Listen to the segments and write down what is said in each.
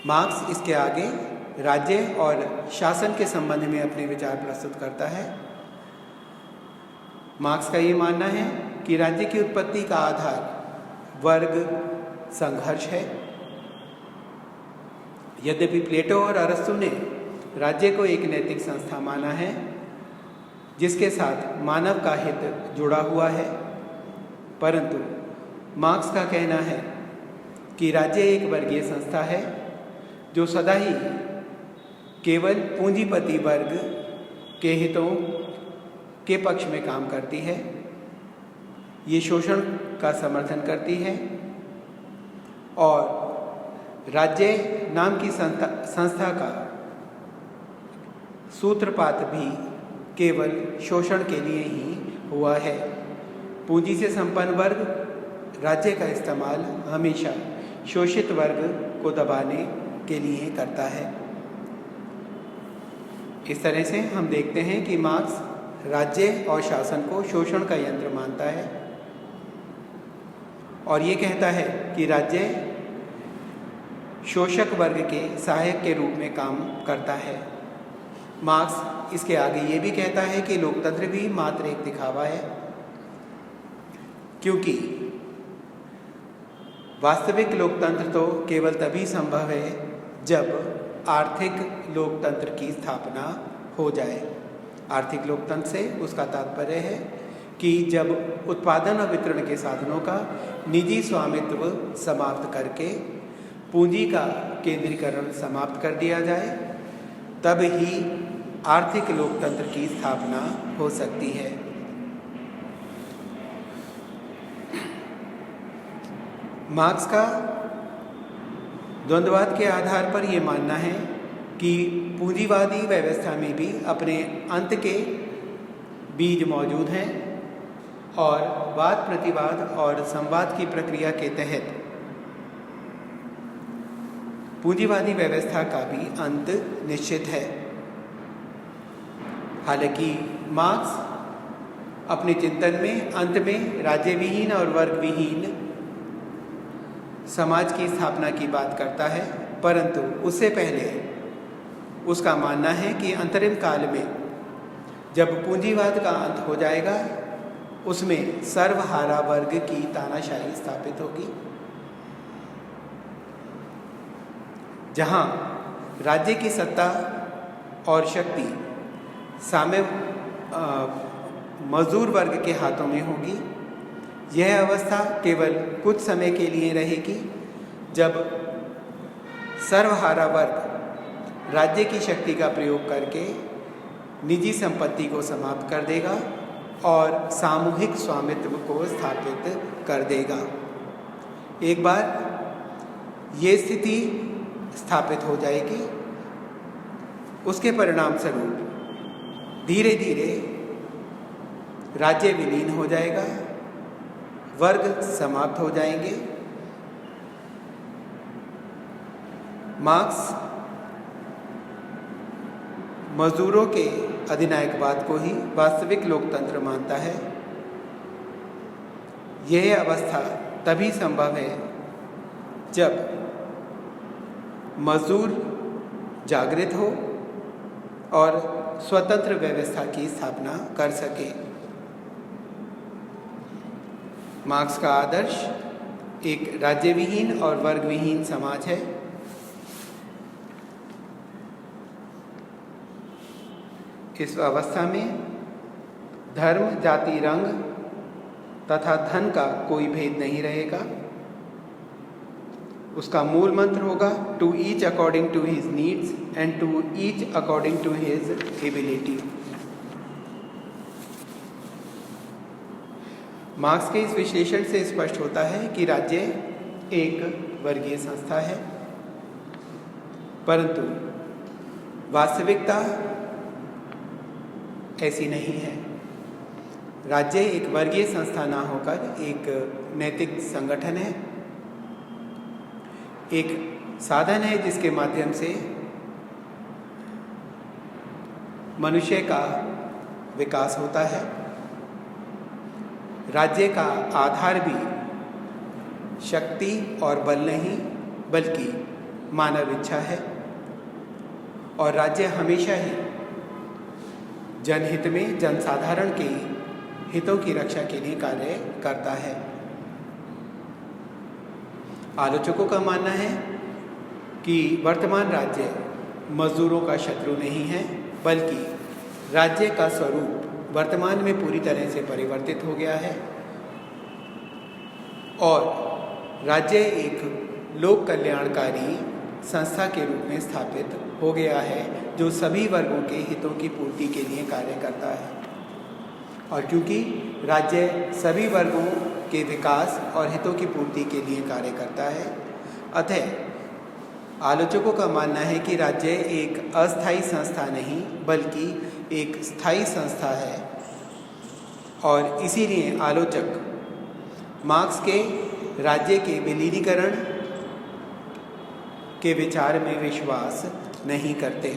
Marks इसके आगे राज्य और शासन के संबंध में अपने विचार प्रस्तुत करता है। मार्क्स का ये मानना है कि राज्य की उत्पत्ति का आधार वर्ग संघर्ष है। यद्यपि प्लेटो और अरस्तु ने राज्य को एक नैतिक संस्था माना है जिसके साथ मानव का हित जुड़ा हुआ है, परंतु मार्क्स का कहना है कि राज्य एक वर्गीय संस्था है जो सदा ही केवल पूंजीपति वर्ग के हितों के पक्ष में काम करती है। ये शोषण का समर्थन करती है और राज्य नाम की संस्था का सूत्रपात भी केवल शोषण के लिए ही हुआ है। पूंजी से संपन्न वर्ग राज्य का इस्तेमाल हमेशा शोषित वर्ग को दबाने के लिए करता है। इस तरह से हम देखते हैं कि मार्क्स राज्य और शासन को शोषण का यंत्र मानता है और ये कहता है कि राज्य शोषक वर्ग के सहायक के रूप में काम करता है। मार्क्स इसके आगे ये भी कहता है कि लोकतंत्र भी मात्र एक दिखावा है, क्योंकि वास्तविक लोकतंत्र तो केवल तभी संभव है जब आर्थिक लोकतंत्र की स्थापना हो जाए। आर्थिक लोकतंत्र से उसका तात्पर्य है कि जब उत्पादन और वितरण के साधनों का निजी स्वामित्व समाप्त करके पूंजी का केंद्रीकरण समाप्त कर दिया जाए, तब ही आर्थिक लोकतंत्र की स्थापना हो सकती है। मार्क्स का द्वंद्ववाद के आधार पर यह मानना है कि पूंजीवादी व्यवस्था में भी अपने अंत के बीज मौजूद हैं और वाद प्रतिवाद और संवाद की प्रक्रिया के तहत पूंजीवादी व्यवस्था का भी अंत निश्चित है। हालांकि मार्क्स अपने चिंतन में अंत में राज्य विहीन और वर्ग विहीन समाज की स्थापना की बात करता है, परंतु उससे पहले उसका मानना है कि अंतरिम काल में जब पूंजीवाद का अंत हो जाएगा, उसमें सर्वहारा वर्ग की तानाशाही स्थापित होगी, जहां राज्य की सत्ता और शक्ति साम्य मजदूर वर्ग के हाथों में होगी। यह अवस्था केवल कुछ समय के लिए रहेगी, जब सर्वहारा वर्ग राज्य की शक्ति का प्रयोग करके निजी संपत्ति को समाप्त कर देगा और सामूहिक स्वामित्व को स्थापित कर देगा। एक बार ये स्थिति स्थापित हो जाएगी, उसके परिणाम स्वरूप धीरे धीरे राज्य विलीन हो जाएगा, वर्ग समाप्त हो जाएंगे। मार्क्स मजदूरों के अधिनायकवाद को ही वास्तविक लोकतंत्र मानता है। यह अवस्था तभी संभव है जब मजदूर जागृत हो और स्वतंत्र व्यवस्था की स्थापना कर सके। मार्क्स का आदर्श एक राज्य विहीन और वर्ग विहीन समाज है। इस अवस्था में धर्म, जाति, रंग तथा धन का कोई भेद नहीं रहेगा। उसका मूल मंत्र होगा to each according to his needs and to each according to his ability. Marx के इस विश्लेषण से स्पष्ट होता है कि राज्य एक वर्गीय संस्था है, परंतु वास्तविकता ऐसी नहीं है। राज्य एक वर्गीय संस्था ना होकर एक नैतिक संगठन है, एक साधन है जिसके माध्यम से मनुष्य का विकास होता है। राज्य का आधार भी शक्ति और बल नहीं, बल्कि मानव इच्छा है और राज्य हमेशा ही जनहित में जनसाधारण के हितों की रक्षा के लिए कार्य करता है। आलोचकों का मानना है कि वर्तमान राज्य मजदूरों का शत्रु नहीं है, बल्कि राज्य का स्वरूप वर्तमान में पूरी तरह से परिवर्तित हो गया है और राज्य एक लोक कल्याणकारी संस्था के रूप में स्थापित हो गया है, जो सभी वर्गों के हितों की पूर्ति के लिए कार्य करता है। और क्योंकि राज्य सभी वर्गों के विकास और हितों की पूर्ति के लिए कार्य करता है, अतः आलोचकों का मानना है कि राज्य एक अस्थायी संस्था नहीं बल्कि एक स्थायी संस्था है और इसीलिए आलोचक मार्क्स के राज्य के विलीनीकरण के विचार में विश्वास नहीं करते।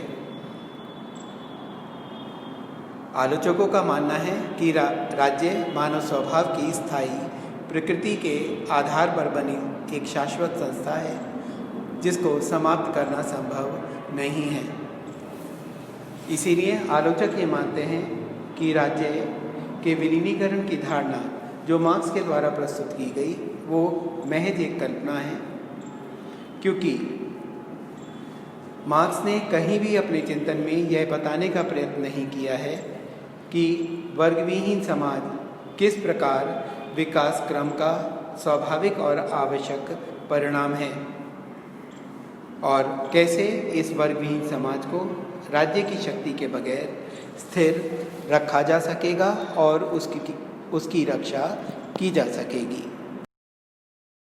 आलोचकों का मानना है कि राज्य मानव स्वभाव की स्थायी प्रकृति के आधार पर बनी एक शाश्वत संस्था है जिसको समाप्त करना संभव नहीं है। इसीलिए आलोचक ये मानते हैं कि राज्य के विलीनीकरण की धारणा जो मार्क्स के द्वारा प्रस्तुत की गई वो महज एक कल्पना है, क्योंकि मार्क्स ने कहीं भी अपने चिंतन में यह बताने का प्रयत्न नहीं किया है कि वर्गविहीन समाज किस प्रकार विकास क्रम का स्वाभाविक और आवश्यक परिणाम है और कैसे इस वर्गविहीन समाज को राज्य की शक्ति के बगैर स्थिर रखा जा सकेगा और उसकी रक्षा की जा सकेगी।